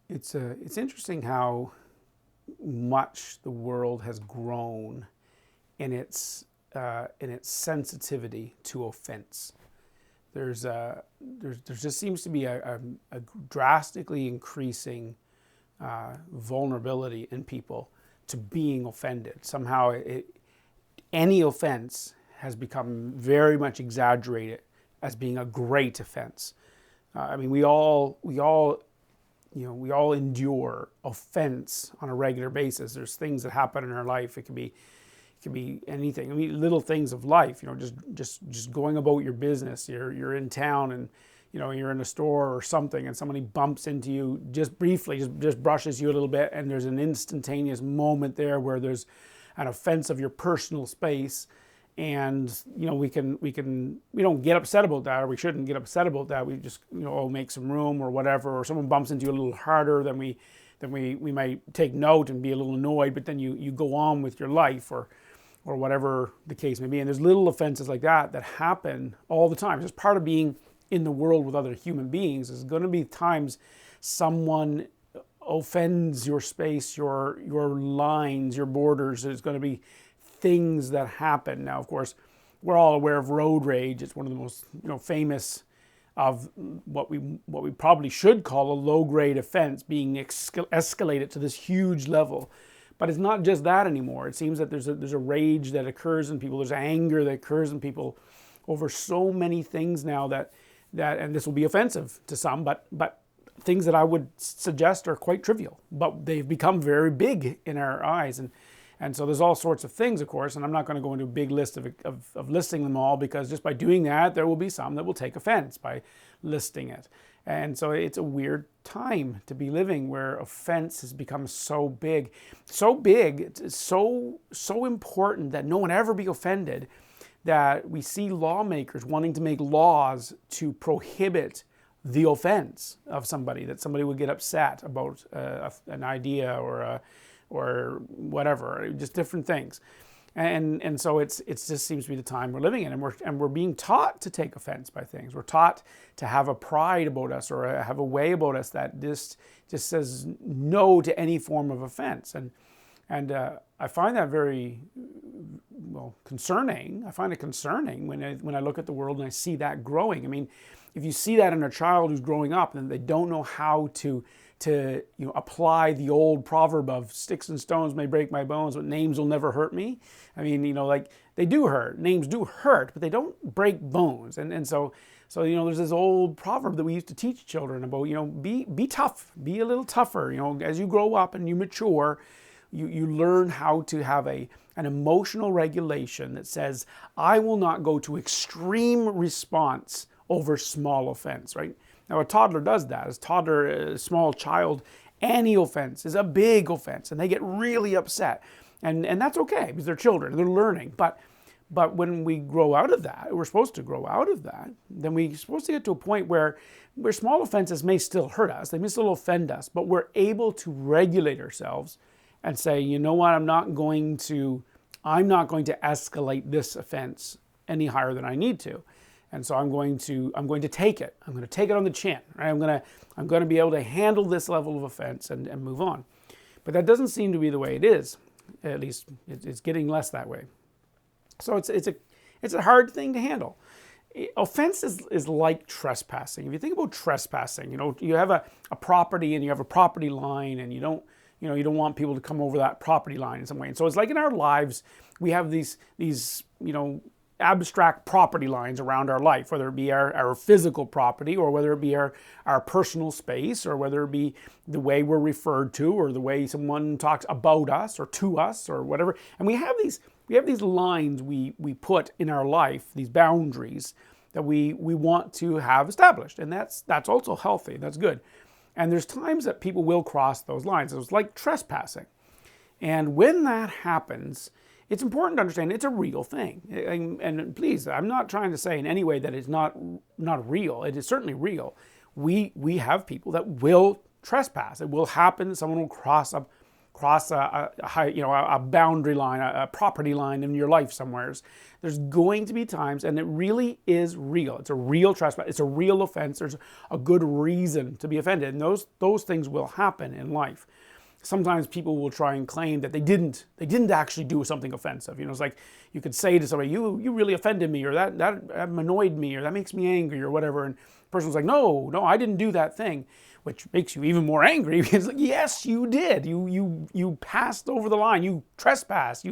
It's interesting how much the world has grown in its sensitivity to offense. There just seems to be a drastically increasing vulnerability in people to being offended. Somehow, any offense has become very much exaggerated as being a great offense. I mean, we all endure offense on a regular basis. There's things that happen in our life. It can be anything. I mean, little things of life. Just going about your business. You're in town and you're in a store or something, and somebody bumps into you just briefly, just brushes you a little bit, and there's an instantaneous moment there where there's an offense of your personal space. And we don't get upset about that, or we shouldn't get upset about that. We just make some room or whatever, or someone bumps into you a little harder than we might take note and be a little annoyed, but then you go on with your life, or whatever the case may be. And there's little offenses like that happen all the time. It's just part of being in the world with other human beings. There's going to be times someone offends your space, your lines, your borders. There's going to be things that happen. Now, of course, we're all aware of road rage. It's one of the most famous of what we probably should call a low-grade offense being escalated to this huge level. But it's not just that anymore. It seems that there's a rage that occurs in people. There's anger that occurs in people over so many things now that and this will be offensive to some, but things that I would suggest are quite trivial, but they've become very big in our eyes. And so there's all sorts of things, of course, and I'm not going to go into a big list of listing them all, because just by doing that, there will be some that will take offense by listing it. And so it's a weird time to be living where offense has become so big, it's so important that no one ever be offended, that we see lawmakers wanting to make laws to prohibit the offense of somebody, that somebody would get upset about an idea or whatever, just different things. And so it just seems to be the time we're living in, and we're being taught to take offense by things. We're taught to have a pride about us, or have a way about us that just says no to any form of offense. And I find that very concerning. I find it concerning when I look at the world and I see that growing. I mean, if you see that in a child who's growing up and they don't know how to apply the old proverb of sticks and stones may break my bones, but names will never hurt me. I mean, like, they do hurt. Names do hurt, but they don't break bones. And so there's this old proverb that we used to teach children about, be tough, be a little tougher. As you grow up and you mature, you learn how to have an emotional regulation that says, I will not go to extreme response over small offense, right? Now, a toddler does that. A small child, any offense is a big offense, and they get really upset. And that's okay, because they're children, they're learning. But when we grow out of that, we're supposed to grow out of that, then we're supposed to get to a point where small offenses may still hurt us, they may still offend us, but we're able to regulate ourselves and say, you know what, I'm not going to escalate this offense any higher than I need to. And so I'm going to take it. I'm going to take it on the chin. Right? I'm going to be able to handle this level of offense and move on. But that doesn't seem to be the way it is. At least it's getting less that way. So it's a hard thing to handle. Offense is like trespassing. If you think about trespassing, you have a property and you have a property line, and you don't want people to come over that property line in some way. And so it's like in our lives, we have these abstract property lines around our life, whether it be our physical property, or whether it be our personal space, or whether it be the way we're referred to, or the way someone talks about us or to us or whatever. And we have these lines we put in our life, these boundaries that we want to have established. And that's also healthy. That's good. And there's times that people will cross those lines. It's like trespassing. And when that happens, it's important to understand it's a real thing. And please, I'm not trying to say in any way that it's not real. It is certainly real. We have people that will trespass. It will happen. Someone will cross cross a boundary line, a property line in your life somewhere. There's going to be times, and it really is real. It's a real trespass. It's a real offense. There's a good reason to be offended, and those things will happen in life. Sometimes people will try and claim that they didn't actually do something offensive. It's like you could say to somebody, you really offended me, or that annoyed me, or that makes me angry, or whatever. And the person's like, no, I didn't do that thing, which makes you even more angry because, like, yes, you did. You passed over the line. You trespassed.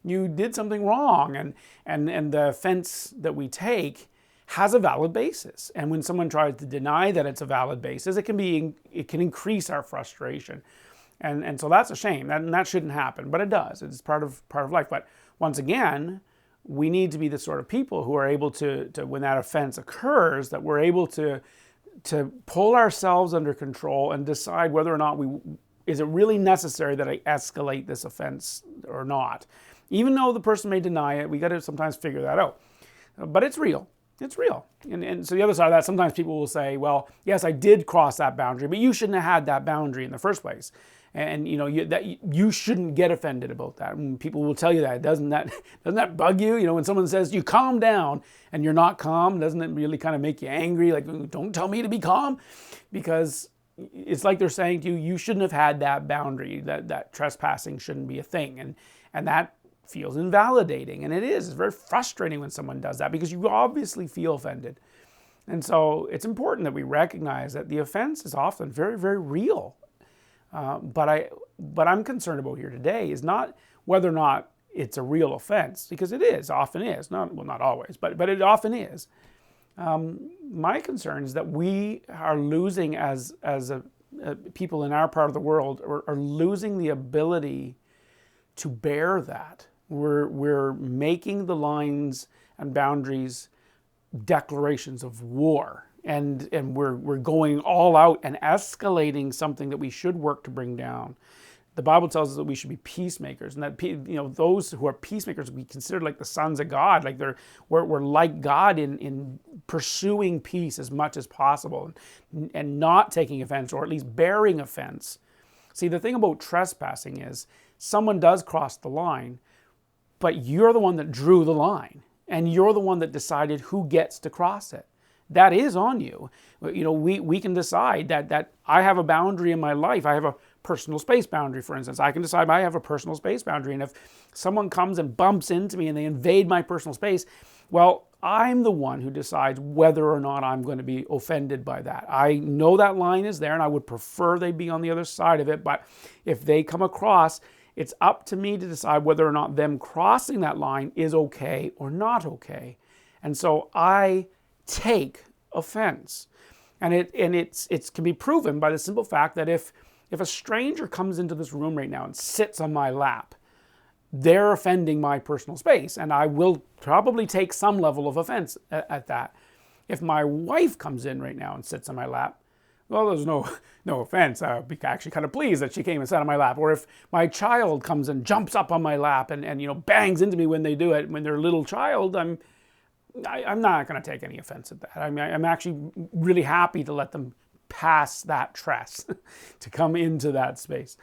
You did something wrong, and the offense that we take has a valid basis. And when someone tries to deny that it's a valid basis, it can increase our frustration. And so that's a shame, and that shouldn't happen, but it does. It's part of life. But once again, we need to be the sort of people who are able to when that offense occurs, that we're able to pull ourselves under control and decide whether or not is it really necessary that I escalate this offense or not. Even though the person may deny it, we got to sometimes figure that out. But it's real. It's real. And so the other side of that, sometimes people will say, well, yes, I did cross that boundary, but you shouldn't have had that boundary in the first place. And you shouldn't get offended about that. And people will tell you that. Doesn't that bug you? When someone says you calm down and you're not calm, doesn't it really kind of make you angry? Like, don't tell me to be calm, because it's like they're saying to you, you shouldn't have had that boundary. That trespassing shouldn't be a thing, and that feels invalidating, and it is. It's very frustrating when someone does that because you obviously feel offended. And so it's important that we recognize that the offense is often very, very real. But I'm concerned about here today is not whether or not it's a real offense, because it is, often is. Not always, but it often is. My concern is that we are losing as people in our part of the world are losing the ability to bear that. We're making the lines and boundaries declarations of war. And we're going all out and escalating something that we should work to bring down. The Bible tells us that we should be peacemakers, and that those who are peacemakers we consider like the sons of God, like we're like God in pursuing peace as much as possible, and not taking offense, or at least bearing offense. See, the thing about trespassing is someone does cross the line, but you're the one that drew the line, and you're the one that decided who gets to cross it. That is on you. We can decide that I have a boundary in my life. I have a personal space boundary, for instance. I can decide I have a personal space boundary. And if someone comes and bumps into me and they invade my personal space, well, I'm the one who decides whether or not I'm going to be offended by that. I know that line is there, and I would prefer they be on the other side of it. But if they come across, it's up to me to decide whether or not them crossing that line is okay or not okay. And so I take offense, and it can be proven by the simple fact that if a stranger comes into this room right now and sits on my lap, they're offending my personal space, and I will probably take some level of offense at that. If my wife comes in right now and sits on my lap, well, there's no offense. I'll be actually kind of pleased that she came and sat on my lap. Or if my child comes and jumps up on my lap and bangs into me when they do it, when they're a little child, I'm not going to take any offense at that. I mean, I'm actually really happy to let them pass that tress to come into that space.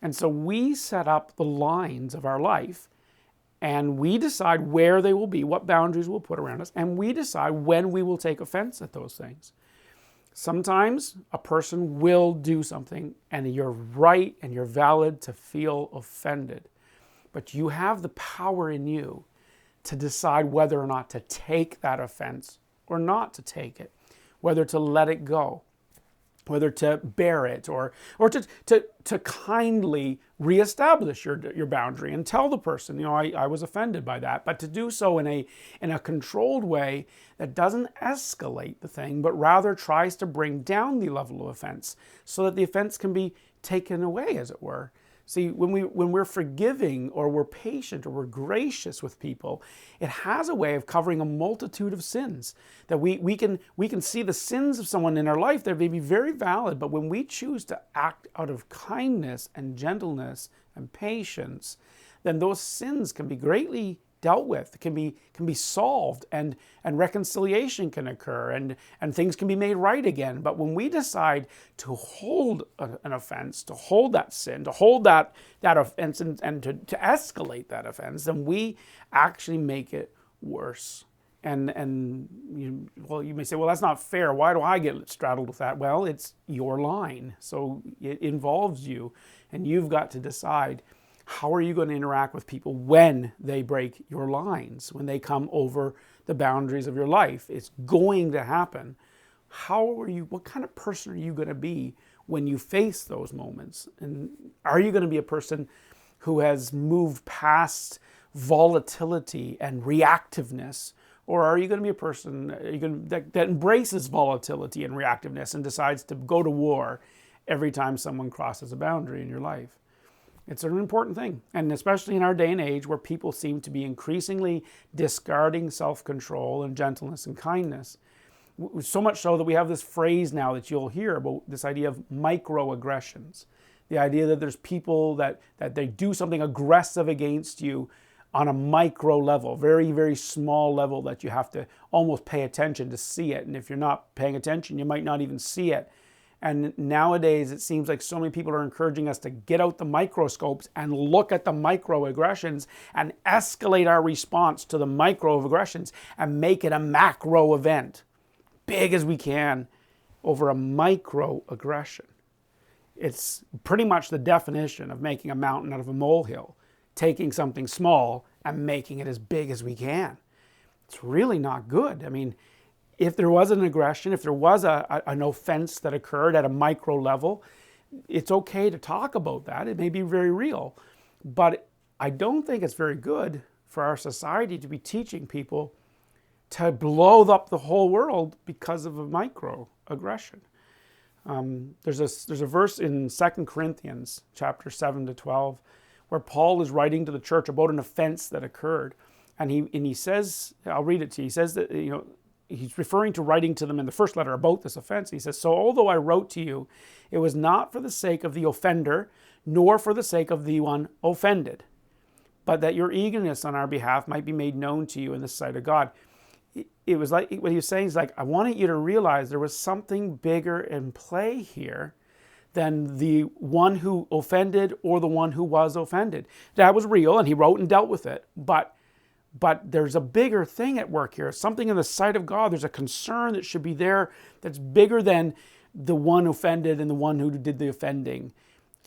And so we set up the lines of our life, and we decide where they will be, what boundaries we'll put around us, and we decide when we will take offense at those things. Sometimes a person will do something, and you're right and you're valid to feel offended. But you have the power in you to decide whether or not to take that offense or not to take it, whether to let it go, whether to bear it, or to kindly reestablish your boundary and tell the person, I was offended by that, but to do so in a controlled way that doesn't escalate the thing, but rather tries to bring down the level of offense so that the offense can be taken away, as it were. See, when we're forgiving, or we're patient, or we're gracious with people, it has a way of covering a multitude of sins. That we can see the sins of someone in our life. They may be very valid, but when we choose to act out of kindness and gentleness and patience, then those sins can be greatly dealt with, can be solved, and reconciliation can occur, and things can be made right again. But when we decide to hold an offense, to hold that sin, to hold that offense, and to escalate that offense, then we actually make it worse. And you may say, well, that's not fair. Why do I get straddled with that? Well, it's your line, so it involves you, and you've got to decide, how are you going to interact with people when they break your lines, when they come over the boundaries of your life? It's going to happen. What kind of person are you going to be when you face those moments? And are you going to be a person who has moved past volatility and reactiveness? Or are you going to be a person that embraces volatility and reactiveness and decides to go to war every time someone crosses a boundary in your life? It's an important thing, and especially in our day and age where people seem to be increasingly discarding self-control and gentleness and kindness. So much so that we have this phrase now that you'll hear about this idea of microaggressions. The idea that there's people that they do something aggressive against you on a micro level, very, very small level that you have to almost pay attention to see it. And if you're not paying attention, you might not even see it. And nowadays, it seems like so many people are encouraging us to get out the microscopes and look at the microaggressions and escalate our response to the microaggressions and make it a macro event, big as we can, over a microaggression. It's pretty much the definition of making a mountain out of a molehill, taking something small and making it as big as we can. It's really not good. I mean, if there was an aggression, if there was an offense that occurred at a micro level, it's okay to talk about that. It may be very real. But I don't think it's very good for our society to be teaching people to blow up the whole world because of a microaggression. There's a verse in 2 Corinthians chapter 7 to 12 where Paul is writing to the church about an offense that occurred. And he says, I'll read it to you. He says that, he's referring to writing to them in the first letter about this offense. He says, so although I wrote to you, it was not for the sake of the offender, nor for the sake of the one offended, but that your eagerness on our behalf might be made known to you in the sight of God. It was like, what he was saying is like, I wanted you to realize there was something bigger in play here than the one who offended or the one who was offended. That was real, and he wrote and dealt with it, but there's a bigger thing at work here. Something in the sight of God. There's a concern that should be there that's bigger than the one offended and the one who did the offending.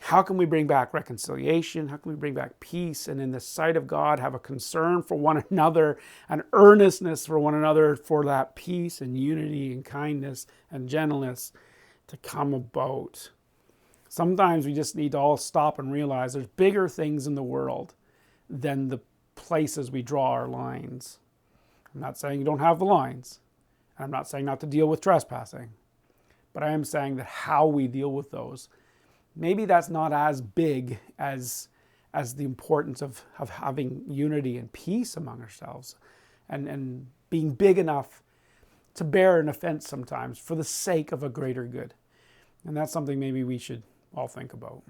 How can we bring back reconciliation? How can we bring back peace? And in the sight of God, have a concern for one another, an earnestness for one another, for that peace and unity and kindness and gentleness to come about. Sometimes we just need to all stop and realize there's bigger things in the world than the places we draw our lines. I'm not saying you don't have the lines. I'm not saying not to deal with trespassing. But I am saying that how we deal with those, maybe that's not as big as the importance of having unity and peace among ourselves and being big enough to bear an offense sometimes for the sake of a greater good. And that's something maybe we should all think about.